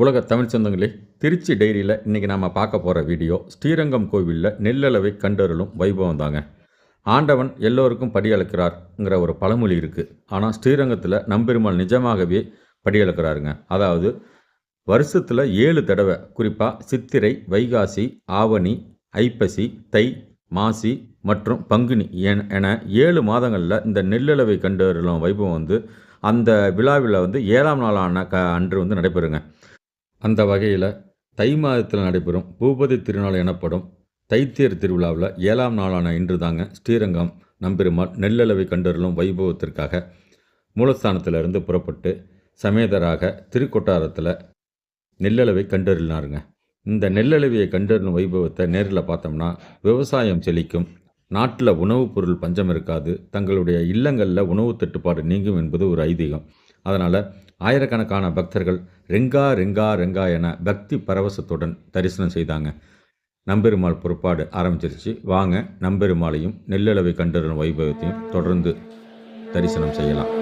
உலக தமிழ் சொந்தங்களே, திருச்சி டைரியில் இன்றைக்கி நாம் பார்க்க போகிற வீடியோ ஸ்ரீரங்கம் கோவிலில் நெல்லளவை கண்டருளும் வைபவம் தாங்க. ஆண்டவன் எல்லோருக்கும் படியளக்கிறார்ங்கிற ஒரு பழமொழி இருக்குது. ஆனால் ஸ்ரீரங்கத்தில் நம்பெருமாள் நிஜமாகவே படியளக்கிறாருங்க. அதாவது வருஷத்தில் 7 தடவை, குறிப்பாக சித்திரை, வைகாசி, ஆவணி, ஐப்பசி, தை, மாசி மற்றும் பங்குனி என 7 மாதங்களில் இந்த நெல்லளவை கண்டருளும் வைபவம் அந்த விழாவில் 7ஆம் நாளான அன்று நடைபெறுங்க. அந்த வகையில் தை மாதத்தில் நடைபெறும் பூபதி திருநாள் எனப்படும் தைத்தேர் திருவிழாவில் 7ஆம் நாளான இன்று தாங்க ஸ்ரீரங்கம் நம்பெருமாள் நெல்லளவை கண்டருளும் வைபவத்திற்காக மூலஸ்தானத்திலிருந்து புறப்பட்டு சமேதராக திருக்கொட்டாரத்தில் நெல்லளவை கண்டருளினாருங்க. இந்த நெல்லளவையை கண்டருளும் வைபவத்தை நேரில் பார்த்தோம்னா விவசாயம் செழிக்கும், நாட்டில் உணவுப் பொருள் பஞ்சம் இருக்காது, தங்களுடைய இல்லங்களில் உணவு தட்டுப்பாடு நீங்கும் என்பது ஒரு ஐதீகம். அதனால் ஆயிரக்கணக்கான பக்தர்கள் ரெங்கா ரெங்கா ரெங்கா என பக்தி பரவசத்துடன் தரிசனம் செய்தாங்க. நம்பெருமாள் புறப்பாடு ஆரம்பிச்சிருச்சு. வாங்க நம்பெருமாளையும் நெல்லளவை கண்டருளும் வைபவத்தையும் தொடர்ந்து தரிசனம் செய்யலாம்.